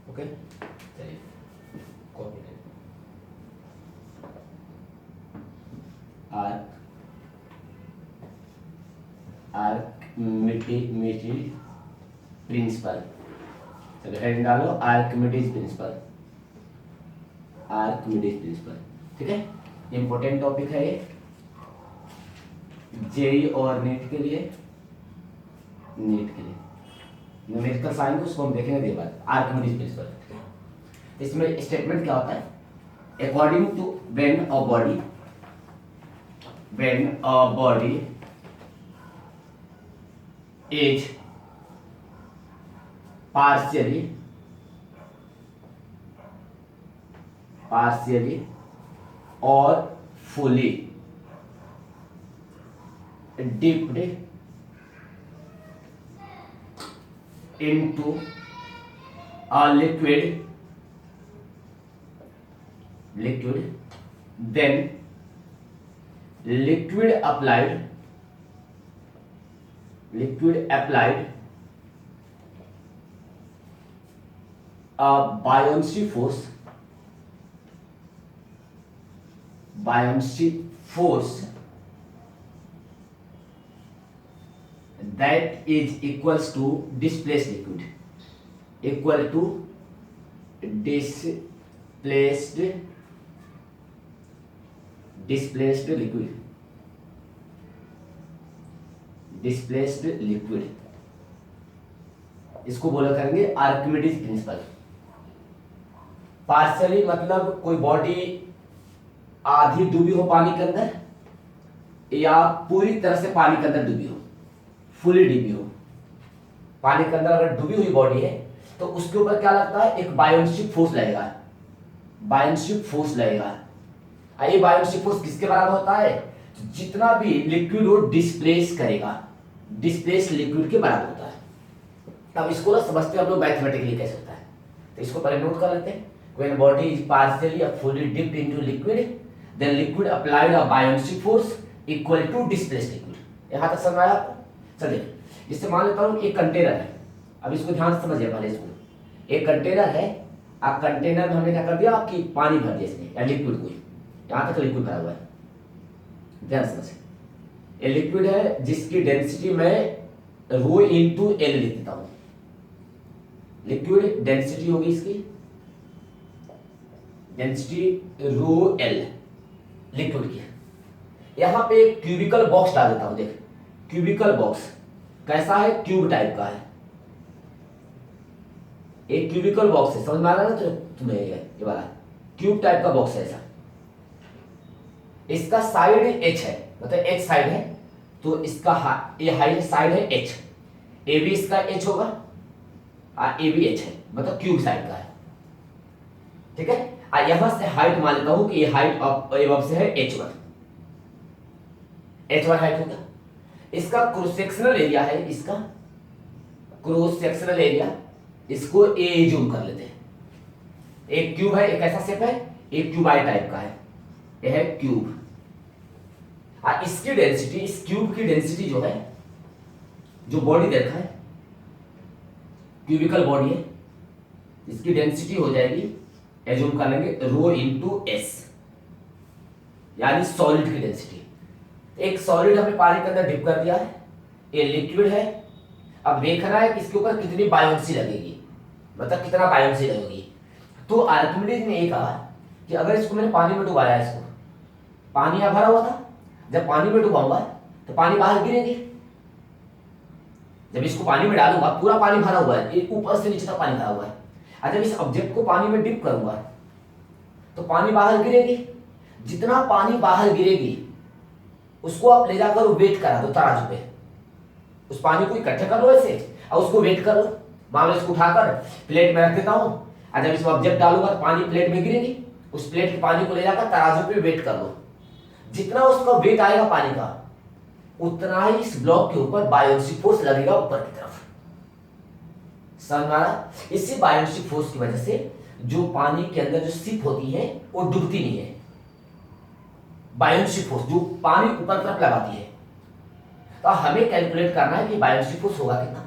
Okay चलिए copy करें। Archimedes principal, चलो हेडिंग डालो आर्किमिडीज प्रिंसिपल, आर्किमिडीज प्रिंसिपल। ठीक है, इंपॉर्टेंट टॉपिक है ये जेई और नीट के लिए, नीट के लिए न्यूमेरिकल साइन उसको हम देखेंगे देर बाद। आर्किमिडीज प्रिंसिपल, ठीक है। इसमें स्टेटमेंट क्या होता है, according to when a body is partially or fully dipped into a liquid, then liquid applied a buoyancy force that is equals to displaced liquid, equal to displaced liquid, इसको बोला करेंगे Archimedes principal. Partially मतलब कोई body आधी डूबी हो पानी के अंदर या पूरी तरह से पानी के अंदर डूबी हो, फुली डूबी हो। पानी के अंदर अगर डूबी हुई बॉडी है तो उसके ऊपर क्या लगता है, एक बायोन्सिक फोर्स लगेगा, ये बायोन्सिक फोर्स किसके बराबर होता है, जितना भी लिक्विड वो डिस्प्लेस करेगा, डिस्प्लेस लिक्विड के बराबर होता है। अब इसको ना समझते हैं हम लोग मैथमेटिकली कैसे होता है, तो इसको पहले नोट कर लेते हैं। When body is partially or fully dipped into liquid, then liquid applied a buoyancy force equal to displaced liquid। यहाँ तक समझ आया आपको? चलिए इससे मान लेता हूँ एक कंटेनर है, अब इसको ध्यान से समझिए पहले इसको। एक कंटेनर है, आप कंटेनर में हमने क्या कर दिया, आपकी पानी भर दिया इसमें या लिक्विड कोई, यहाँ तक लिक्विड भरा हुआ है, ध्यान से समझिए। ये लिक्विड है जिसकी डेंसिटी मैं रो इंटू एल लिख देता हूँ। लिक्विड डेंसिटी होगी इसकी डेंसिटी रो एल लिक्विड की। यहां पे एक क्यूबिकल बॉक्स डाल देता हूं, देख क्यूबिकल बॉक्स कैसा है, क्यूब टाइप का है। एक क्यूबिकल बॉक्स है, समझ में आ रहा है ना तुम्हें, ये वाला क्यूब टाइप का बॉक्स है ऐसा। इसका साइड एच है, मतलब एच साइड है, तो इसका ये हाइट साइड है एच, ए भी इसका एच होगा, ए भी एच है, मतलब क्यूब साइड का है। ठीक है, यहां से हाइट मान लेता हूं कि ये हाइट अब से है h1 हाइट होगा। इसका क्रॉस सेक्शनल एरिया है, इसका क्रॉस सेक्शनल एरिया, इसको ए जूम कर लेते हैं। एक क्यूब है, एक ऐसा शेप है, एक क्यूबाइड टाइप का है, यह है क्यूब। इसकी डेंसिटी, इस क्यूब की डेंसिटी जो है, जो बॉडी देखा है क्यूबिकल बॉडी है, इसकी डेंसिटी हो जाएगी, एज्यूम कर लेंगे रो इंटू एस, यानी सॉलिड की डेंसिटी। एक सॉलिड हमने पानी के अंदर डिप कर दिया है, ये लिक्विड है। अब देखना है कि इसके ऊपर कितनी बायोन्सी लगेगी, मतलब कितना बायोन्सी लगेगी। तो आर्किमिडीज ने ये कहा कि अगर इसको मैंने पानी में डुबाया, इसको पानी यहाँ भरा हुआ था, जब पानी में डुबाऊंगा तो पानी बाहर गिरेगी। जब इसको पानी में डालूंगा, पूरा पानी भरा हुआ है, ऊपर से नीचे तक पानी भरा हुआ है, जब इस ऑब्जेक्ट को पानी में डिप करूंगा तो पानी बाहर गिरेगी। जितना पानी बाहर गिरेगी उसको आप ले जाकर वेट करा दो तराजू पे, उस पानी को इकट्ठा कर लो ऐसे और उसको वेट कर लो। मान लो इसको उठाकर प्लेट में रख देता हूं, और जब इसमें ऑब्जेक्ट डालूंगा तो पानी प्लेट में गिरेगी, उस प्लेट के पानी को ले जाकर तराजू पे वेट कर लो। जितना उसका वेट आएगा पानी का, उतना ही इस ब्लॉक के ऊपर बायोन्सी फोर्स लगेगा ऊपर की तरफ। समझ में आ रहा? इसी बायोन्सिक फोर्स की वजह से जो पानी के अंदर जो शिप होती है वो डूबती नहीं है। बायोन्सिक फोर्स जो पानी ऊपर तरफ लगाती है, तो हमें कैलकुलेट करना है कि बायोन्सिक फोर्स होगा कितना।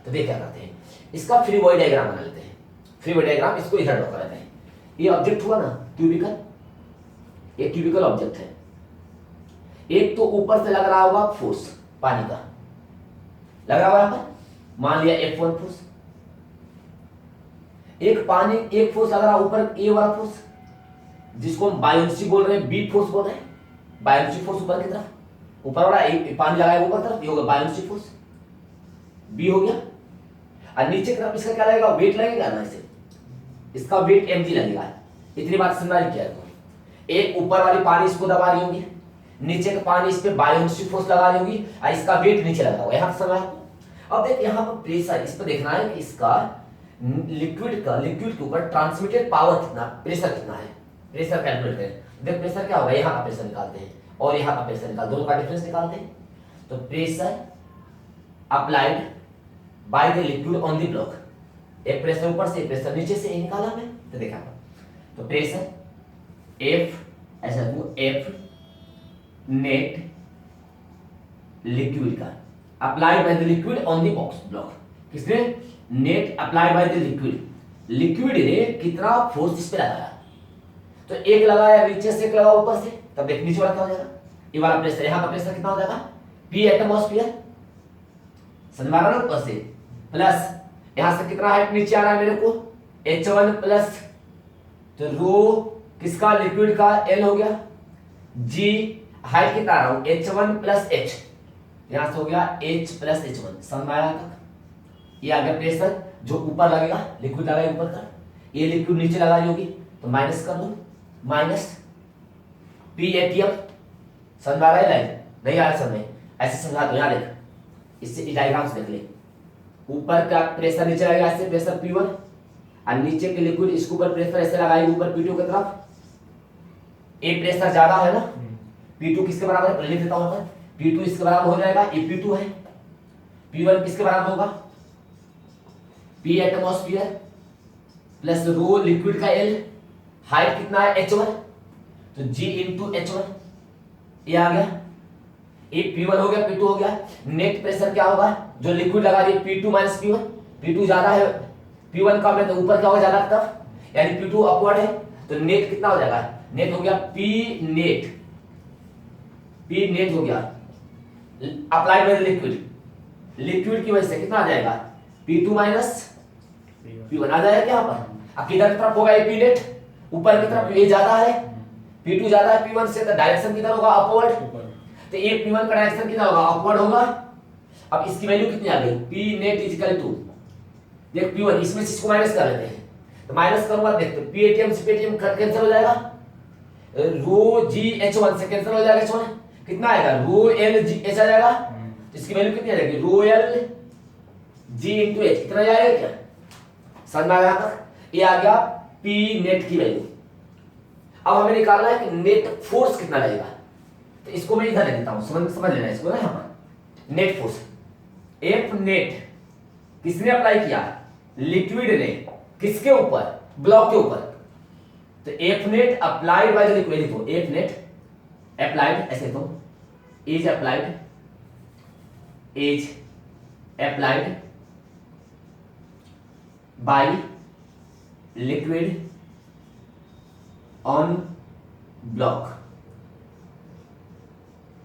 तो देख क्या करते हैं, इसका फ्री बॉडी डायग्राम बना लेते हैं। फ्री बॉडी डायग्राम इसको इधर ड्रॉ कराते हैं। ये ऑब्जेक्ट हुआ ना क्यूबिकल, ये क्यूबिकल ऑब्जेक्ट है। एक तो ऊपर से लग रहा होगा फोर्स पानी का, लग रहा होगा यहां पर, मान लिया F1 फोर्स। एक फोर्स लग रहा ऊपर ए वाला फोर्स, जिसको हम बायोन्सी बोल रहे हैं, बी फोर्स बोल रहे हैं। बायोन्सी फोर्स ऊपर की तरफ, ऊपर वाला पानी लगाया ऊपर तरफ, ये होगा बायोन्सी फोर्स, बी हो गया। और नीचे की तरफ इसका क्या लगेगा, वेट लगेगा ना, इसे इसका वेट mg लगेगा। इतनी बात समझ में क्या है? एक ऊपर वाली पानी इसको दबा रही होगी, नीचे का पानी इस पे बायोन्सी फोर्स लगा रही होगी, और इसका वेट नीचे लगा होगा। यहां पर समझ। अब देख यहां पर प्रेशर, इस पर देखना है कि इसका लिक्विड के ऊपर ट्रांसमिटेड पावर कितना, प्रेशर कितना है, प्रेशर कैलकुलेट करें। देख प्रेशर क्या होगा, यहाँ का प्रेशर निकालते हैं और यहाँ का प्रेशर दोनों का डिफरेंस निकालते हैं। तो pressure applied by the liquid on the block, एक प्रेशर ऊपर से, प्रेशर नीचे से, निकाला हमने। तो देखा तो प्रेशर F ऐसा F नेट लिक्विड का applied by the liquid on the box block, किसने, net applied by the liquid ने कितना फोर्स इस पे लगाया। तो एक लगाया नीचे से, एक लगा ऊपर से, तब देख नीचे वाला क्या हो जाएगा, ये वाला प्रेशर, यहां का प्रेशर कितना हो जाएगा, P एटमॉस्फेयर, समझ में आ रहा है ना, ऊपर से प्लस यहां से कितना हाइट नीचे आ रहा है मेरे को, H1 प्लस, तो रो किसका, लिक्विड का, L हो गया, G हाइट कितना आ रहा हूं, H1 प्लस H, यहां से हो गया H प्लस H1, समझ में आया तक। ये आ गया प्रेशर जो ऊपर लगेगा, लिक्विड लगाएगा ऊपर का, ये लिक्विड नीचे लगा रही होगी, तो माइनस कर दो, माइनस P ATM, समझ में आ रहा है लाइन, नहीं आ रहा समझ में, ऐसे समझा दो। यहाँ देख, इससे डायग्राम से देख ले, ऊपर का प्रेशर नीचे लगेगा, ऐसे प्रेशर P1, और नीचे के लिक्विड इसके ऊपर प्रेशर ऐसे लगाएगी ऊपर P2 की तरफ। ए प्रेशर ज्यादा है ना, P2 किसके बराबर है, लिख देता हूं पर, P2 इसके बराबर हो जाएगा, ये P2 है, P1 किसके बराबर होगा, P एटमॉस्फेयर प्लस रो लिक्विड का L, हाइट कितना है H1, तो G इंटू H1, ये आ गया, ये P1 हो गया, P2 हो गया। नेट प्रेशर क्या होगा, जो लिक्विड लगा रही है P2 माइनस P1, P2 ज्यादा है, P1 कम है, तो ऊपर क्या होगा, ज्यादा तरफ, यानी P2 अपवर्ड है, तो नेट कितना हो जाएगा, नेट हो गया P नेट हो गया अप्लाइड बाय लिक्विड की वजह से कितना आ जाएगा, P2 माइनस P1 आ जाएगा क्या पर। अब किधर की तरफ होगा, ये P नेट, ऊपर की तरफ ये ज्यादा है, P2 ज्यादा है P1 से, तो डायरेक्शन किधर होगा, अपवर्ड, तो ये P1 का डायरेक्शन कितना होगा, अपवर्ड होगा। अब इसकी वैल्यू कितनी आ गई, P net is equal to, देख P1, इसमें से इसको माइनस कर लेते हैं, तो माइनस करूंगा, देखते हैं P ATM से P ATM कैंसिल हो जाएगा, रो G H1 से कैंसिल हो जाएगा, H1 कितना आएगा, रो L G H आ जाएगा, तो इसकी वैल्यू कितनी आ जाएगी, रो L G इंटू H, कितना जाएगा क्या, समझ में आ गया तक। ये आ गया P नेट की वैल्यू। अब हमें निकालना है कि नेट फोर्स कितना लगेगा, तो इसको मैं इधर ले देता हूं, समझ लेना इसको ना, यहां पर नेट फोर्स F नेट किसने अप्लाई किया, लिक्विड ने, किसके ऊपर, ब्लॉक के ऊपर, तो F net applied by the liquid, तो F नेट अप्लाइड, ऐसे तो is applied by liquid on block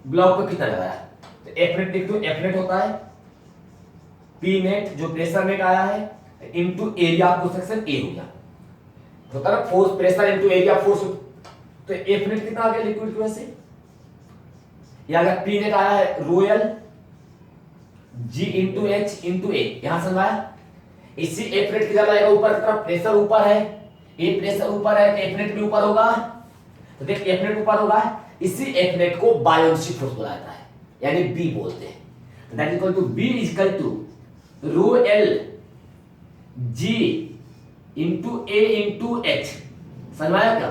पे कितना लगाया, तो F नेट लिख दो, F नेट होता है P नेट जो प्रेशर नेट आया है into area of section A हो गया, होता है force pressure into area force, तो F नेट कितना आ गया लिक्विड की वजह से, ये आ गया P नेट आया है रो L G into H into A, यहां समझाया। इसी F नेट किधर जाएगा, ऊपर की तरफ, प्रेशर ऊपर है, ये प्रेशर ऊपर है, तो F नेट भी ऊपर होगा, तो देख F नेट ऊपर होगा, इसी F नेट को बायोन्सी फोर्स बोला जाता है, यानी B बोलते हैं, that is equal to B is equal to rho L G into A into H, समझ में आया क्या।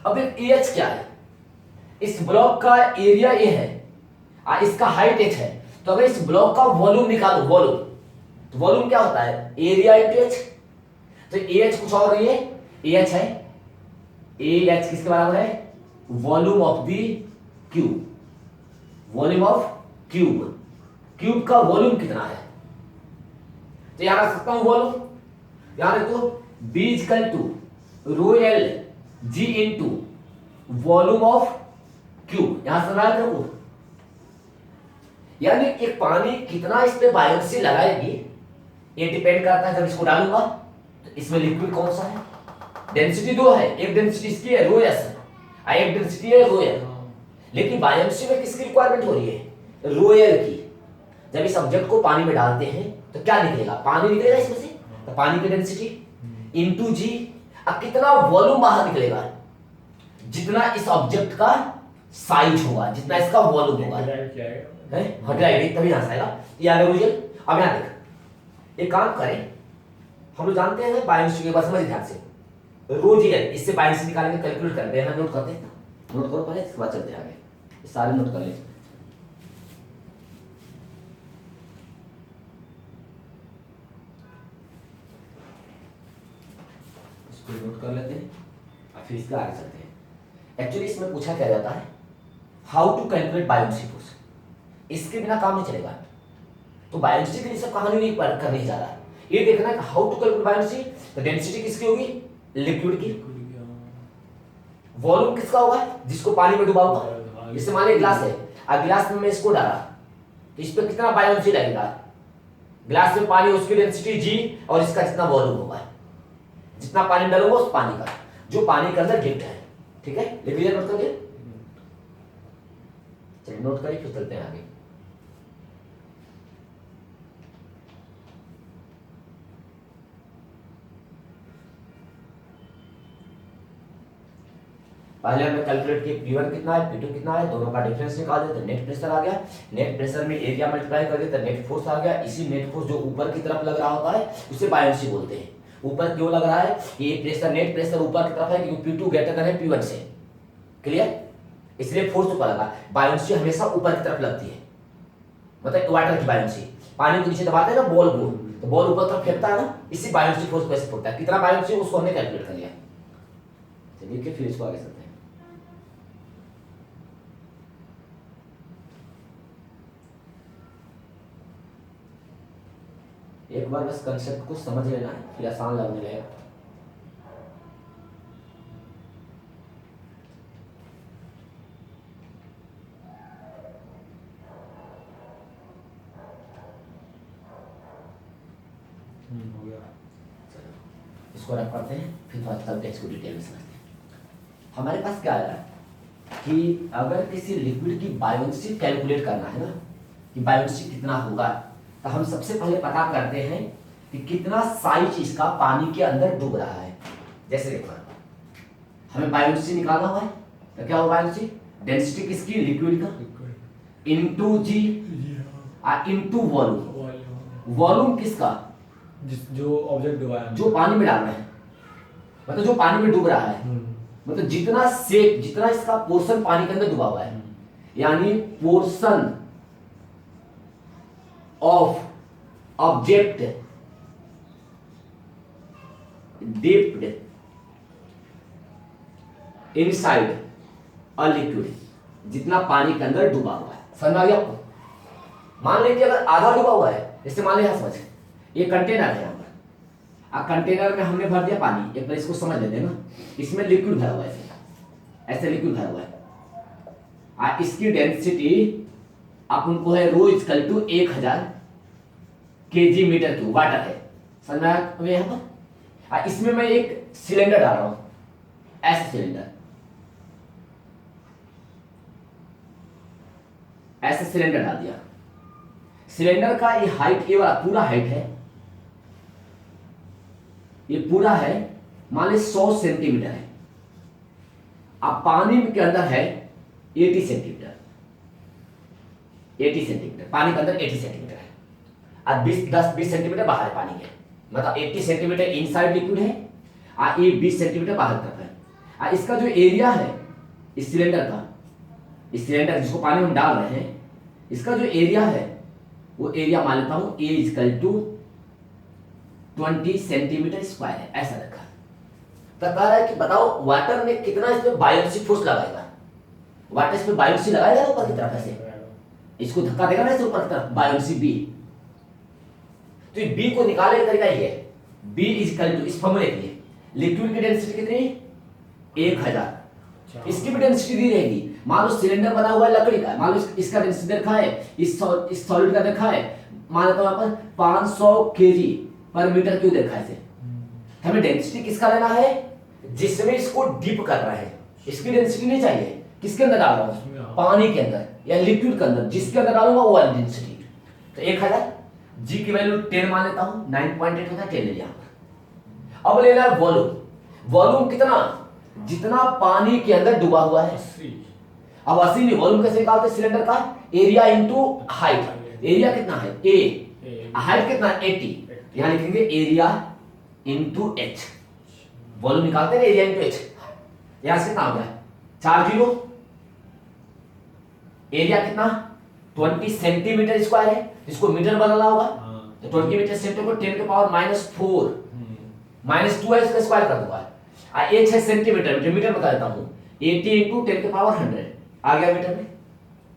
अब एक AH क्या है, इस ब्लॉक का एरिया A है और इसका हाइट H है, तो अगर इस ब्लॉक का वॉल्यूम निकालो, वॉल्यूम, तो वॉल्यूम क्या होता है, एरिया इंटू H, तो AH कुछ और नहीं है, AH है, AH किसके बराबर है, volume of the cube, volume of cube का वॉल्यूम कितना है, तो यहां रख सकता हूं वॉल्यूम, यहां देखो B is equal to rho L G into volume of cube. यहां से रहा है को, यानी एक पानी कितना इस पे बायोप्सी लगाएगी ये डिपेंड करता है। जब इसको डालूंगा तो इसमें लिक्विड कौन सा है, डेंसिटी दो है, एक डेंसिटी इसकी है रो एस है, एक डेंसिटी है रो एल, लेकिन बायोप्सी में किसकी रिक्वायरमेंट हो रही है, रो एल की। जब इस ऑब्जेक्ट को पानी में डालते हैं तो क्या निकलेगा, पानी निकलेगा इसमें से, तो पानी की डेंसिटी इंटू जी। अब कितना वॉल्यूम बाहर निकलेगा, जितना इस ऑब्जेक्ट का साइज होगा, जितना इसका वॉल्यूम होगा, तभी यहां से आएगा। याद है मुझे। अब यहां देख, एक काम करें, हम लोग जानते हैं बायोप्सी के बाद, समझ ध्यान से, रो जी एल, इससे बायोप्सी निकालेंगे, कैलकुलेट करते हैं, नोट करते हैं, नोट करो पहले, इसके बाद चलते हैं आगे, सारे नोट कर लें। इसको नोट कर लेते हैं और फिर इसके आगे चलते हैं। एक्चुअली इसमें पूछा क्या जाता है, how to calculate buoyancy force, इसके बिना काम नहीं चलेगा। तो बायोप्सी के लिए सब कहानी नहीं करने जा रहा है, ये देखना है हाउ टू कैलकुलेट बायोप्सी। तो डेंसिटी किसकी होगी, लिक्विड की, वॉल्यूम किसका होगा, जिसको पानी में डुबा होगा। इससे मान लीजिए ग्लास है, अब ग्लास में मैं इसको डाला तो इस पर कितना बायोप्सी लगेगा, ग्लास में पानी, उसकी डेंसिटी जी, और इसका जितना वॉल्यूम होगा, जितना पानी डालूंगा उस पानी का, जो पानी के अंदर गिफ्ट है। ठीक है, लिख लीजिए, नोट करिए, चलिए नोट करिए, फिर चलते हैं आगे। पहले हमने कैलकुलेट किया P1 कितना है, P2 कितना है, दोनों का डिफरेंस निकाल दिया तो नेट प्रेशर आ गया। नेट प्रेशर में एरिया मल्टीप्लाई कर दिया तो नेट फोर्स आ गया। इसी नेट फोर्स जो ऊपर की तरफ लग रहा होता है उसे बायोप्सी बोलते हैं। ऊपर क्यों लग रहा है, ये प्रेशर, नेट प्रेशर ऊपर की तरफ है क्योंकि P2 ग्रेटर देन है P1 से, क्लियर, इसलिए फोर्स ऊपर लगा। बायोप्सी हमेशा ऊपर की तरफ लगती है, मतलब वाटर की बायोप्सी, पानी को नीचे दबाते हैं ना बॉल को, तो बॉल ऊपर तरफ फेंकता है ना, इसी बायोप्सी फोर्स कैसे पड़ता है, कितना बायोप्सी उसको हमने कैलकुलेट कर लिया। चलिए फिर इसको आगे चलते हैं। एक बार बस कंसेप्ट को समझ लेना है, फिर आसान लगने लगेगा। हो गया। चलो इसको रख करते हैं, फिर थोड़ा चलते हैं, इसको डिटेल में समझते हैं। हमारे पास क्या आया कि अगर किसी लिक्विड की बायोप्सी कैलकुलेट करना है ना, कि बायोप्सी कितना होगा, तो हम सबसे पहले पता करते हैं कि कितना साइज इसका पानी के अंदर डूब रहा है। जैसे देखो, हमें बायोप्सी निकालना हुआ है तो क्या होगा, बायोप्सी डेंसिटी किसकी, लिक्विड का, इनटू जी इनटू वॉल्यूम। वॉल्यूम किसका, जो ऑब्जेक्ट डुबा है, जो पानी में डाल रहे हैं, मतलब जो पानी में डूब रहा है, मतलब जितना शेप, जितना इसका पोर्शन पानी के अंदर डूबा हुआ है, यानी portion of object dipped inside a liquid, जितना पानी के अंदर डूबा हुआ है। समझ में आ गया आपको? मान लीजिए अगर आधा डूबा हुआ है, जैसे मान लीजिए समझ, ये कंटेनर है यहाँ पर, कंटेनर में हमने भर दिया पानी, एक बार इसको समझ लेते हैं ना, इसमें लिक्विड भरा हुआ है, ऐसे लिक्विड भरा हुआ है, इसकी डेंसिटी अपन को है rho equal to 1000 kg metre cube water है। समझ में आया यहाँ पर? इसमें मैं एक सिलेंडर डाल रहा हूं, ऐसे सिलेंडर, ऐसे सिलेंडर डाल दिया। सिलेंडर का ये हाइट, ये वाला पूरा हाइट है, ये पूरा है, मान लीजिए 100 सेंटीमीटर है। अब पानी के अंदर है 80 सेंटीमीटर, 80 सेंटीमीटर पानी के अंदर 80 सेंटीमीटर है। अब 10-20 सेंटीमीटर बाहर है पानी के, मतलब 80 सेंटीमीटर इनसाइड लिक्विड है और ये 20 सेंटीमीटर बाहर तरफ है। और इसका जो एरिया है इस सिलेंडर का, इस सिलेंडर जिसको पानी में हम डाल रहे हैं, इसका जो एरिया है वो एरिया मान लेता हूं A equal to 20 centimetre square है, ऐसा रखा। तो कह रहा है कि बताओ वाटर में कितना इसमें बायोप्सी फोर्स लगाएगा, वाटर इसमें बायोप्सी लगाएगा ऊपर की तरफ, ऐसे इसको धक्का देगा ना ऐसे ऊपर की तरफ, बायोप्सी बी। तो बी को निकालने का तरीका ये है, बी इक्वल टू, इस फॉर्मूले के लिए लिक्विड की डेंसिटी कितनी 1000। अच्छा। इसकी भी डेंसिटी दी रहेगी। मान लो सिलेंडर बना हुआ है लकड़ी का, मान लो इसका डेंसिटी देखा है, इस सॉलिड का देखा है, मान लेता हूं यहाँ पर 500 केजी पर मीटर क्यूब देखा है इसे। हमें डेंसिटी किसका लेना है जिसमें इसको डिप कर रहा है। इसकी डेंसिटी नहीं चाहिए, किसके अंदर डाल रहा हूं, पानी के अंदर या लिक्विड के अंदर, जिसके अंदर डालूंगा वो वाली डेंसिटी। तो 1000, जी की वैल्यू 10 मान लेता हूं, 9.8 होता है, 10 ले लिया। अब लेना है वॉल्यूम। वॉल्यूम कितना, जितना पानी के अंदर डूबा हुआ है। 80। अब 80 नहीं, वॉल्यूम कैसे निकालते हैं सिलेंडर का, एरिया इंटू हाइट। एरिया कितना है ए, हाइट कितना है 80, यहां लिखेंगे एरिया इंटू एच। वॉल्यूम निकालते हैं एरिया इंटू एच। यहां से कितना हो गया 4 जीरो, एरिया कितना 20 सेंटीमीटर स्क्वायर है, इसको मीटर बदलना होगा। तो 20 मीटर सेंटीमीटर को 10 के पावर -4 -2 है, इसका स्क्वायर कर दूंगा। एच है सेंटीमीटर, मीटर बता देता हूं 80 इंटू 10 के पावर 100 आ गया मीटर में।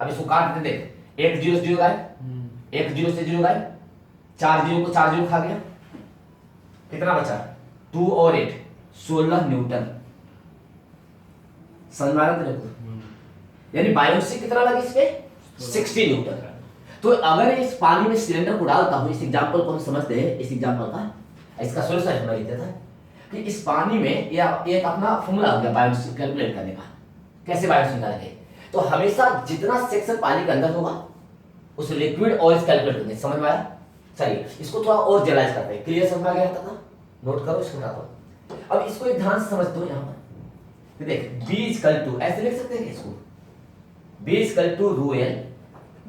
अब इसको काट देते, देख एक जीरो से जीरो गायब, एक जीरो से जीरो गायब, 4 जीरो को 4 जीरो खा गया, कितना बचा 2 और 8 16 न्यूटन। समझ में आ रहा है? यानी बायोसी कितना लगा इस पे 60 न्यूटन। तो अगर इस पानी में सिलेंडर को डालता हूं, इस एग्जांपल को हम समझते हैं, इस एग्जांपल का इसका सॉल्यूशन हमने लिख दिया था कि इस पानी में या एक अपना फॉर्मूला हो गया बायोसी कैलकुलेट करने का, कैसे बायोसी निकालेंगे। तो हमेशा जितना सेक्शन पानी के अंदर होगा उस लिक्विड और इस कैलकुलेट करेंगे। समझ में आया? चलिए इसको थोड़ा और जनरलाइज करते हैं। क्लियर समझ में आ गया था? नोट करो इसको बताता हूं। अब इसको एक ध्यान से समझते हो। यहां पर देख B इक्वल टू, ऐसे लिख सकते हैं इसको, B equal to rho L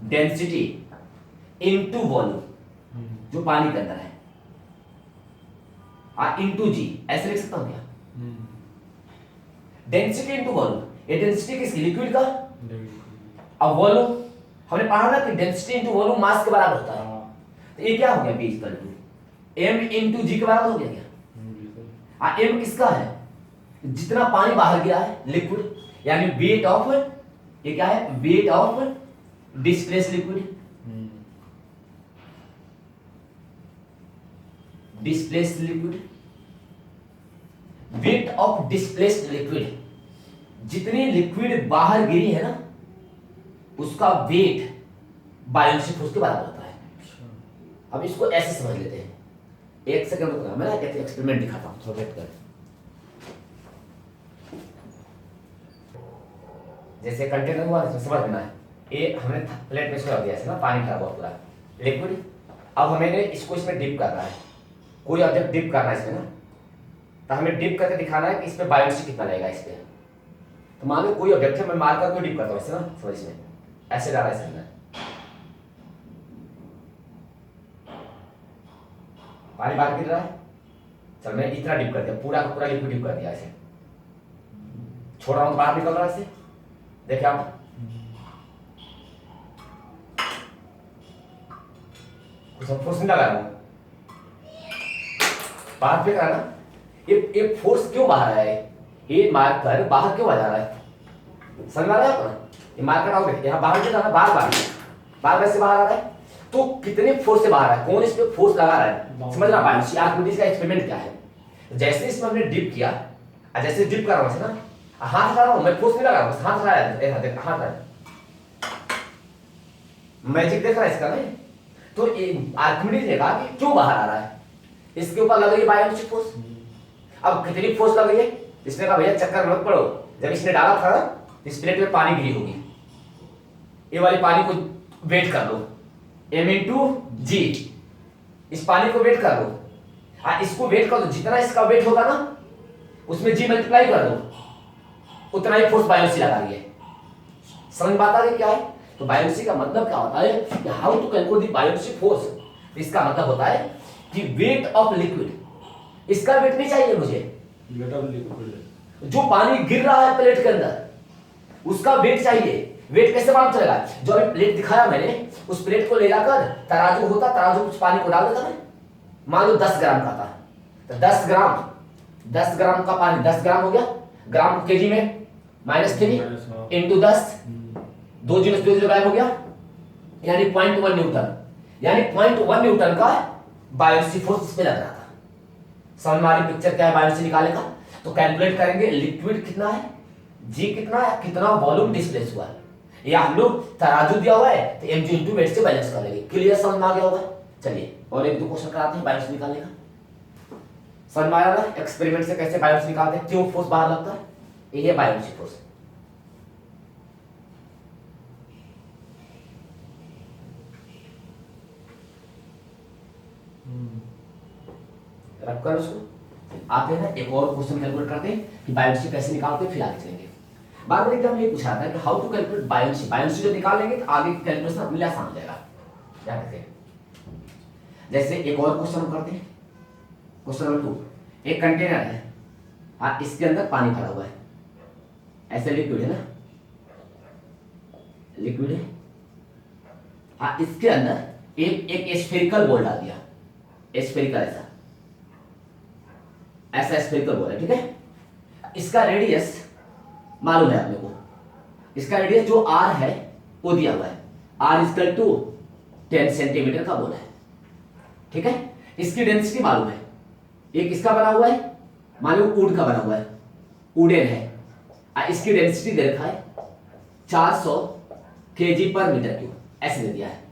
density into volume जो पानी के अंदर है, इनटू जी, ऐसे लिख सकता हूं क्या? डेंसिटी इनटू वॉल्यूम, ये डेंसिटी किसकी, लिक्विड का। अब वॉल्यूम हमने पढ़ा ना कि डेंसिटी इनटू वॉल्यूम मास के बराबर होता है। तो ये क्या हो गया B equal to m into g के बराबर हो गया क्या? m किसका है, जितना पानी बाहर गया है लिक्विड, यानी वेट ऑफ, ये क्या है, weight of displace liquid, displace liquid, weight of displaced liquid. जितनी लिक्विड बाहर गिरी है ना उसका वेट बायोसी फोर्स के बराबर होता है। अब इसको ऐसे समझ लेते हैं, एक सेकंड रुकना, मैं एक एक्सपेरिमेंट दिखाता हूं, थोड़ा वेट कर। जैसे कंटेनर हुआ इसमें समझ लेना है, ये हमने प्लेट में छोड़ दिया है ना, पानी भरा हुआ पूरा लिक्विड। अब हमें इसको इसमें डिप करना है, कोई ऑब्जेक्ट डिप करना है इसमें ना, तो हमें डिप करके दिखाना है कि इसमें बायोसी कितना लगेगा इस पे। तो मान लो कोई ऑब्जेक्ट है, मैं मार्कर को डिप करता हूं ऐसे ना, समझ में ऐसे डाला इसके अंदर, पानी बाहर गिर रहा है, चल मैं इतना डिप कर दिया, पूरा का पूरा लिक्विड डिप कर दिया, ऐसे छोड़ रहा हूं तो बाहर निकल रहा है ऐसे, देखिए आप कुछ फोर्स नहीं लगा रहा हूं, बाहर फेंक रहा है ना। ये फोर्स क्यों बाहर आया है, ये मार्कर बाहर क्यों आ जा रहा है, समझ में आ रहा है आपको? ये मार्कर आओगे यहाँ बाहर क्यों जा रहा है, बार बार से बाहर आ रहा है, तो कितने फोर्स से बाहर आ रहा है, कौन इस पे फोर्स लगा रहा है, समझ रहा है? आर्किमिडीज का एक्सपेरिमेंट क्या है, जैसे इसमें हमने डिप किया, जैसे डिप कर रहा हूं ना, हाथ हटा रहा हूं, मैं फोर्स नहीं लगा रहा हूं, हाथ हटाया, हाथ मैजिक देख रहा है इसका नहीं। तो आर्किमिडीज ने कहा कि क्यों बाहर आ रहा है, इसके ऊपर लग रही है बायोसी फोर्स। अब कितनी फोर्स लग रही है, इसने कहा भैया चक्कर मत पड़ो, जब इसने डाला था इस प्लेट में पानी गिरी होगी, ये वाली पानी को वेट कर लो, m इंटू जी, इस पानी को वेट कर लो, इसको वेट कर दो, जितना इसका वेट होगा ना उसमें जी मल्टीप्लाई कर दो, उतना ही फोर्स बायोसी लगा रही है। समझ बात आ रही क्या है? तो बायोसी का मतलब क्या होता है कि how to calculate the buoyancy force. इसका मतलब होता है कि वेट ऑफ लिक्विड, इसका वेट नहीं चाहिए मुझे, जो पानी गिर रहा है प्लेट के अंदर उसका वेट चाहिए। वेट कैसे मालूम चलेगा, जो अभी प्लेट दिखाया मैंने उस प्लेट को ले जाकर तराजू होता, तराजू कुछ पानी को डाल देता मैं, मान लो 10 ग्राम का था, तो 10 ग्राम का पानी 10 ग्राम हो गया, ग्राम केजी में -3 इंटू 10, 2 जीरो 2 जीरो गायब हो गया, यानी 0.1 न्यूटन, यानी 0.1 न्यूटन का बायोसी फोर्स इस पे लग रहा था। समझ में आ रही पिक्चर क्या है बायोन से निकालने का। तो कैलकुलेट करेंगे लिक्विड कितना है, जी कितना है, कितना वॉल्यूम डिस्प्लेस हुआ है, या हम लोग तराजू दिया हुआ है तो mg इंटू वेट से बैलेंस कर लेंगे। क्लियर समझ में आ गया होगा। चलिए और एक दो क्वेश्चन कराते हैं बायोन से निकालने का। समझ में आया ना एक्सपेरिमेंट से कैसे बायोन से निकालते हैं, क्यों फोर्स बाहर लगता है, ये है बायोन से फोर्स। रख कर उसको आते हैं ना एक और क्वेश्चन कैलकुलेट करते हैं कि बायोन्सी कैसे निकालते हैं, फिर आगे चलेंगे। बार बार एग्जाम ये पूछा था कि how to calculate buoyancy. Buoyancy जब निकाल लेंगे तो आगे कैलकुलेशन अपने लिए आसान हो जाएगा। क्या कहते हैं, जैसे एक और क्वेश्चन हम करते हैं। क्वेश्चन नंबर 2, एक कंटेनर है, हाँ इसके अंदर पानी भरा हुआ है, ऐसे लिक्विड है ना, लिक्विड है, हाँ इसके अंदर एक स्फेरिकल बॉल डाल दिया, स्फेरिकल ऐसा ऐसा स्फेरिकल बॉल है, ठीक है। इसका रेडियस मालूम है अपने को, इसका रेडियस जो r है वो दिया हुआ है, r इक्वल टू 10 सेंटीमीटर का बॉल है, ठीक है। इसकी डेंसिटी मालूम है, एक इसका बना हुआ है, मान लो वुड का बना हुआ है, वुडन है, इसकी डेंसिटी दे रखा है 400 kg पर मीटर क्यूब, ऐसे दे दिया है।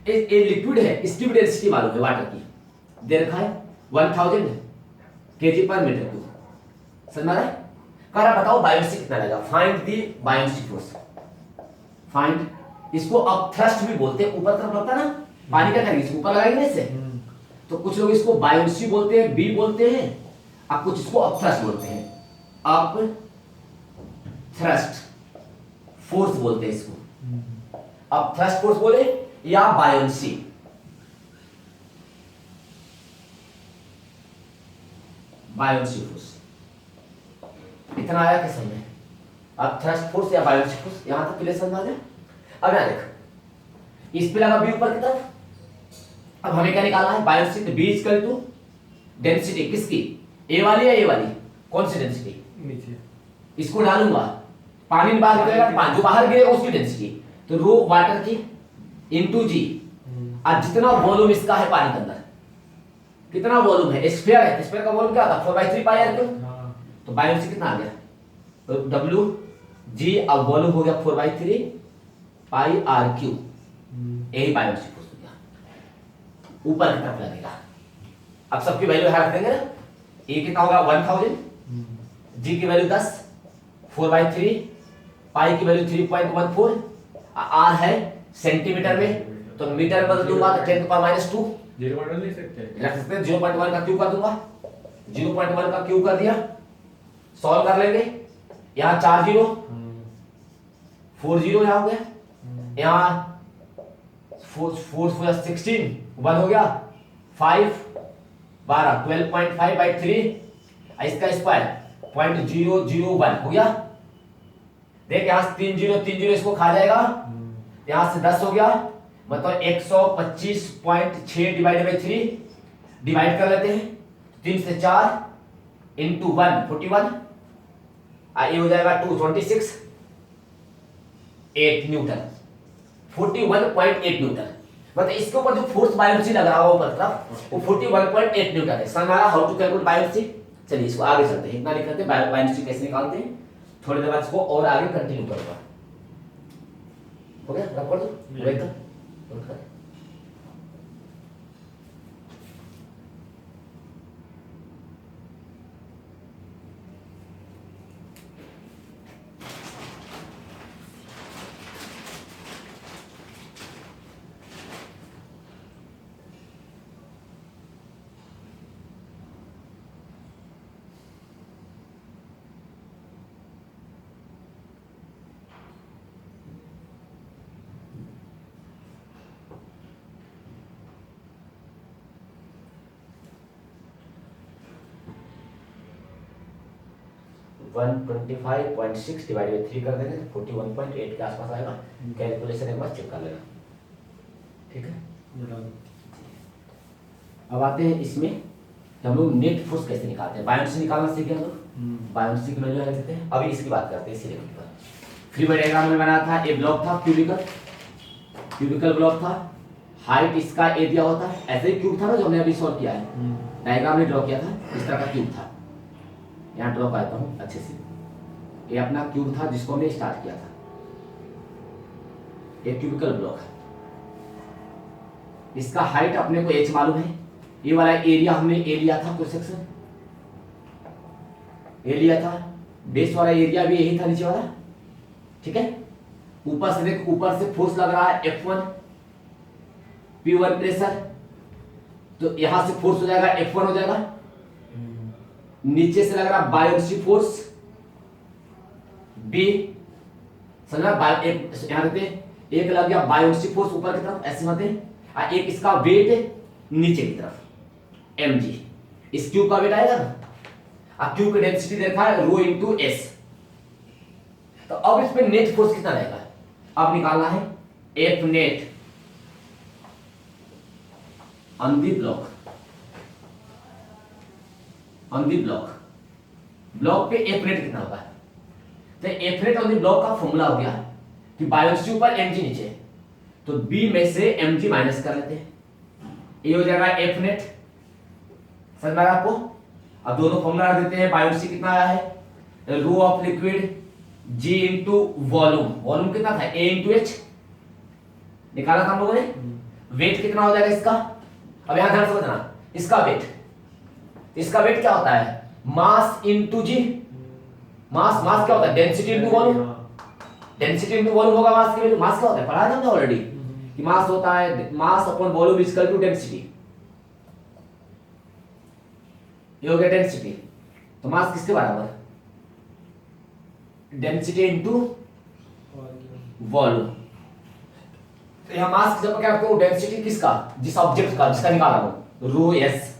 ये लिक्विड है, इसकी भी डेंसिटी मालूम है वाटर की, दे रखा है 1000 kg पर मीटर क्यूब। समझ में आ रहा है। कह रहा बताओ बायोन्सी कितना लगेगा, find the buoyancy force. Find, इसको अब थ्रस्ट भी बोलते हैं, ऊपर तरफ लगता है ना पानी का करेंगे, ऊपर लगाएंगे इससे, तो कुछ लोग इसको बायोन्सी बोलते हैं, बी बोलते हैं, अब कुछ इसको अप थ्रस्ट बोलते हैं, अप थ्रस्ट फोर्स बोलते हैं इसको, अप थ्रस्ट फोर्स बोले या बायोन्सी। बायोन्सी फोर्स इतना आया कि समझ में, अब थ्रस्ट फोर्स या बायोन्सी फोर्स यहां तक क्लियर समझ आ गया। अब यहां देख, इस पे लगा बी ऊपर की तरफ, अब हमें क्या निकालना है बायोन्सी, तो बी इक्वल टू डेंसिटी किसकी, ए वाली या ए वाली, कौन सी डेंसिटी, नीचे इसको डालूंगा, पानी बाहर गिरेगा, जो बाहर गिरेगा उसकी डेंसिटी, तो रो वाटर की इनटू जी, आज जितना वॉल्यूम इसका है पानी के अंदर, कितना वॉल्यूम है, स्फीयर है, स्फीयर का वॉल्यूम क्या था 4/3 पाई आर क्यूब, तो बायोन्सी कितना आ गया, तो डब्ल्यू जी, अब वॉल्यूम हो गया 4/3 पाई आर क्यूब, यही बायोन्सी फोर्स हो गया, ऊपर की तरफ लगेगा। अब सबकी वैल्यू यहां रख देंगे ना, ए कितना होगा 1000, जी की वैल्यू 10, 4/3 पाई की वैल्यू 3.14, आर है सेंटीमीटर में, तो मीटर बदल दूंगा तो 10⁻², 0 बदल नहीं सकते, रख सकते हैं 0.1 का क्यूब कर दूंगा, 0.1 का क्यूब कर दिया, सॉल्व कर लेंगे, यहाँ 4 0 4 0 यहाँ हो गया, यहाँ 4 16 1 हो गया, 5 12 12.5/3, इसका स्क्वायर 0.001 हो गया। देख यहाँ से 3 0 इसको खा जाएगा, यहाँ से 10 हो गया, मतलब 125.6 डिवाइडेड बाई 3, डिवाइड कर लेते हैं 3 से 4 इंटू 1 41, ये हो जाएगा 226 8 न्यूटन, 41.8 न्यूटन, मतलब इसके ऊपर जो फोर्स बायोन्सी लग रहा होगा ऊपर तरफ वो 41.8 न्यूटन है। समझ आया हाउ टू कैलकुलेट बायोन्सी। चलिए इसको आगे चलते हैं, इतना लिखते हैं बायोन्सी कैसे निकालते हैं, थोड़ी देर बाद इसको और आगे कंटिन्यू करूंगा। हो गया, रख कर दो वेट कर। वन 25.6 डिवाइड बाई 3 कर देंगे 41.8 के आसपास आएगा। कैलकुलेशन एक बार चेक कर लेना, ठीक है। अब आते हैं इसमें हम लोग नेट फोर्स कैसे निकालते हैं, बायोन्सी निकालना सीखे हम लोग, बायोन्सी की वैल्यू लेते हैं। अभी इसकी बात करते हैं इसी लेवल पर। फ्री बॉडी डायग्राम में बना था, एक ब्लॉक था क्यूबिकल ब्लॉक था, हाइट इसका ए दिया होता है, ऐसे ही क्यूब था ना जो हमने अभी सॉल्व किया है, डायग्राम ने ड्रॉ किया था, इस तरह का क्यूब था। यहाँ ड्रॉ करता हूँ अच्छे से। ये अपना क्यूब था जिसको हमने स्टार्ट किया था, एक क्यूबिकल ब्लॉक है। इसका हाइट अपने को h मालूम है। ये वाला एरिया हमने ए लिया था, क्रॉस सेक्शन ए लिया था। बेस वाला एरिया भी यही था, नीचे वाला, ठीक है। ऊपर से देख, ऊपर से फोर्स लग रहा है F1 P1 प्रेशर, तो यहां से फोर्स हो जाएगा F1 हो जाएगा। नीचे से लग रहा है बायोन्सी फोर्स B, समझना। यहां देखते हैं, एक लग गया बायोन्सी फोर्स ऊपर की तरफ ऐसे मत, और एक इसका वेट नीचे की तरफ mg। इस क्यूब का वेट आएगा ना, अब क्यूब की डेंसिटी देखा है रो इंटू एस। तो अब इस पे नेट फोर्स कितना रहेगा, अब निकालना है F net on the block, on the block. Block पे एफ नेट कितना होगा, तो F net on the block का फॉर्मूला हो गया कि बायोन्सी ऊपर mg नीचे, तो b में से mg माइनस कर लेते हैं, ये हो जाएगा एफ नेट। समझ में आ रहा है आपको। अब दोनों फॉर्मूला रख देते हैं। बायोन्सी कितना आया है, rho of liquid g into volume, volume कितना था a इंटू एच, निकाला था हम लोगों ने। वेट कितना हो जाएगा इसका, अब यहां ध्यान से समझना, इसका वेट, इसका वेट क्या होता है, मास इंटू जी। मास, मास क्या होता है, density into volume. Density into volume होगा मास की वैल्यू। मास क्या होता है, पढ़ा था हमने ऑलरेडी कि मास होता है mass upon volume is equal to density. ये हो गया डेंसिटी। तो मास किसके बराबर, डेंसिटी इंटू वॉल्यूम। तो यहां मास की जगह क्या रखते हो, डेंसिटी किसका, जिस ऑब्जेक्ट का, जिसका निकाला हूं, रो एस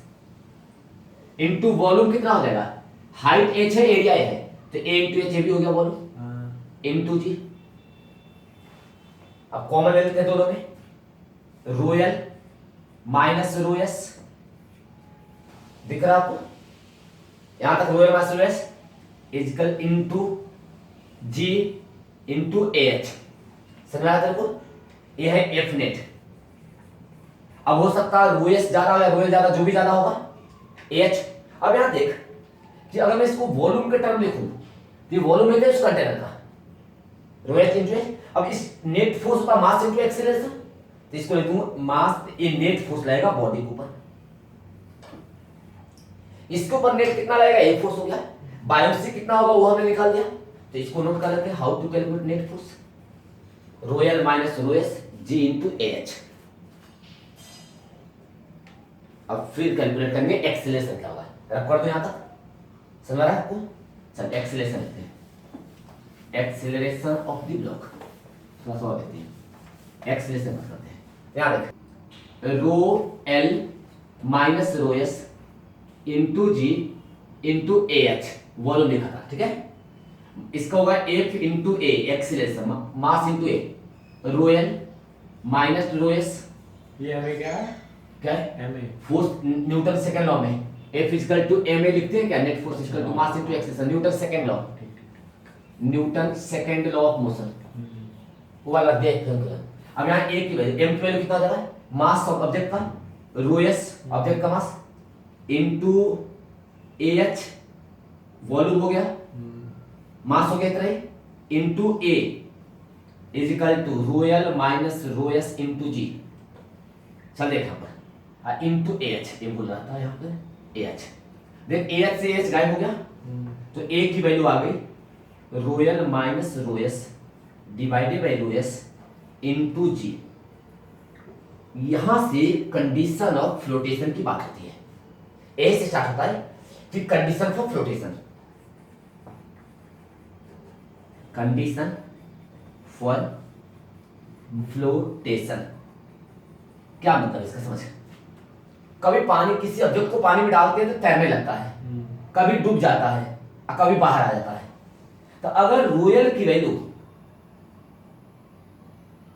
इंटू वॉल्यूम कितना हो जाएगा, हाइट h है, एरिया है, तो a इंटू एच भी हो गया वॉल्यूम इंटू जी। अब कॉमन ले लेते हैं दोनों में, rho L minus rho s, दिख रहा आपको, यहां तक rho L minus rho s equal into g into h. समझ में आया तेरे को, ये है एफ नेट। अब हो सकता है रो एस ज्यादा हो या रो एल ज्यादा, जो भी ज्यादा होगा एच। अब यहां देख कि अगर मैं इसको वॉल्यूम के टर्म लिखूं, तो ये वॉल्यूम है उस कंटेनर का, रो एच इंटू एच। अब इस नेट फोर्स होता मास इंटू एक्सीलरेशन, तो इसको लिख दूंगा मास, ये नेट फोर्स लगेगा बॉडी के ऊपर, इसके ऊपर नेट कितना लगेगा, ये फोर्स हो गया। बायोन्सी कितना होगा वो हमने निकाल दिया, तो इसको नोट कर लेते हैं, how to calculate net force, rho L minus rho S G into H. अब फिर कैलकुलेट करेंगे एक्सीलरेशन क्या होगा, रख कर दो यहां तक, समझ रहा है आपको। चल एक्सीलरेशन लिखते हैं, एक्सीलरेशन ऑफ द ब्लॉक, थोड़ा सा और देखते हैं, एक्सीलरेशन करते हैं। यहां देख, rho L minus rho s into g into a h, volume लिखा था, ठीक है। इसका होगा f into a, acceleration, mass into a, rho L minus rho s, ये हमें क्या है, क्या है, m a force Newton second law में F इक्वल टू ma लिखते हैं क्या, net force equal to mass into acceleration, Newton second law, Newton second law of motion, वो वाला देख। अब यहां a की वैल्यू, m की वैल्यू कितना हो जाएगा, मास ऑफ ऑब्जेक्ट का, रो s ऑब्जेक्ट का मास इनटू ah, वॉल्यूम हो गया, मास हो गया इतना ही, into a is equal to rho l minus rho s into g। चल देख यहां पर इनटू ah, ये बोल रहा था यहां पर AH, देख AH से AH गायब हो गया, तो A की वैल्यू आ गई rho L minus rho s divided by rho s into g. यहां से कंडीशन ऑफ फ्लोटेशन की बात होती है, A से स्टार्ट होता है, फिर condition for flotation, condition for flotation क्या मतलब इसका समझ। कभी पानी, किसी ऑब्जेक्ट को पानी में डालते हैं तो तैरने लगता है, कभी डूब जाता है और कभी बाहर आ जाता है। तो अगर रोयल की वैल्यू,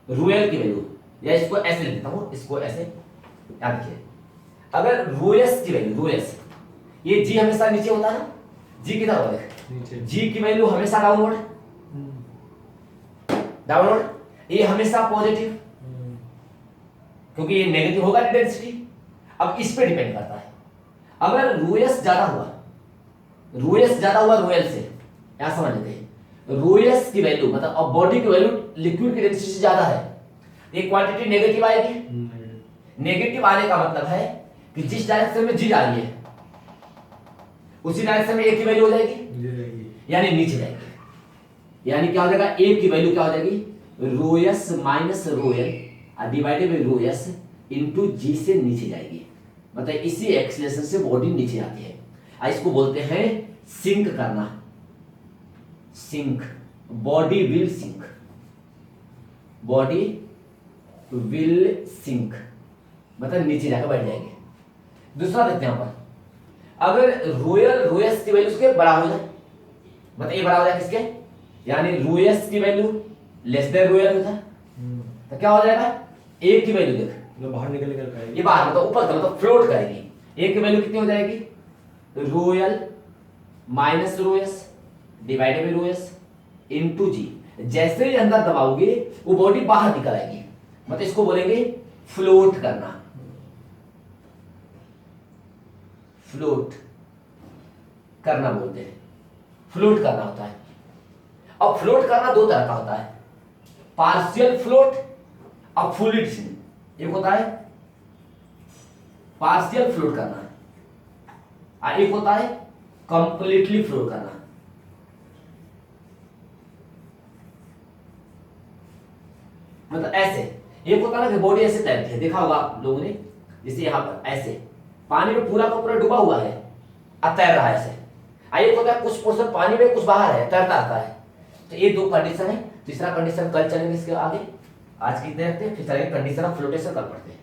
रोयल की वैल्यू, या इसको ऐसे लिख देता हूं, इसको ऐसे याद रखिए, अगर रोएस की वैल्यू, रोएस ये जी हमेशा नीचे होता है ना, जी किधर होता है, जी की वैल्यू हमेशा डाउनवर्ड, डाउनवर्ड, ये हमेशा पॉजिटिव, क्योंकि ये नेगेटिव होगा डेंसिटी। अब इस पे डिपेंड करता है, अगर रोएस ज्यादा हुआ, रोएस ज्यादा हुआ रोएल से, यहां समझ लेते हैं, रोएस की वैल्यू मतलब अब बॉडी की वैल्यू लिक्विड की डेंसिटी से ज्यादा है, ये क्वांटिटी नेगेटिव आएगी। नेगेटिव आने का मतलब है कि जिस डायरेक्शन में जी जा रही है उसी डायरेक्शन में ए की वैल्यू हो जाएगी, यानी नीचे जाएगी। यानी क्या हो जाएगा, ए की वैल्यू क्या हो जाएगी, रोएस minus Roel divided by rho s into जी से नीचे जाएगी, मतलब इसी एक्सीलरेशन से बॉडी नीचे आती है। इसको बोलते हैं सिंक करना, sink, body will sink, body will sink मतलब नीचे जाकर बैठ जाएंगे। दूसरा देखते हैं यहां पर, अगर रोयल रोएस की वैल्यू उसके बड़ा हो जाए, मतलब ये बड़ा हो जाए किसके, यानी रोएस की वैल्यू लेस देन रोयल होता है, तो क्या हो जाएगा, ए की वैल्यू देख, मतलब बाहर निकल पाएगी, ये बाहर मतलब ऊपर का मतलब फ्लोट करेगी। ए की वैल्यू कितनी हो जाएगी, rho l minus rho s divided by rho s into g. जैसे ही अंदर दबाओगे वो बॉडी बाहर निकल आएगी, मतलब इसको बोलेंगे फ्लोट करना, फ्लोट करना बोलते हैं, फ्लोट करना होता है। अब फ्लोट करना दो तरह का होता है, पार्शियल फ्लोट और फुल सिंक। एक होता है पार्शियल फ्लोट करना और एक होता है कंप्लीटली फ्लोट करना। मतलब ऐसे एक होता है ना कि बॉडी ऐसे तैरती है, देखा होगा आप लोगों ने, जैसे यहां पर ऐसे पानी में पूरा का पूरा डूबा हुआ है और तैर रहा है ऐसे। एक होता है कुछ पोर्शन पानी में कुछ बाहर है, तैरता आता है। तो ये दो कंडीशन है। तीसरा कंडीशन कल चलेंगे इसके आगे, आज कितने रखते हैं, फिर चलेंगे कंडीशन ऑफ फ्लोटेशन कल पढ़ते हैं।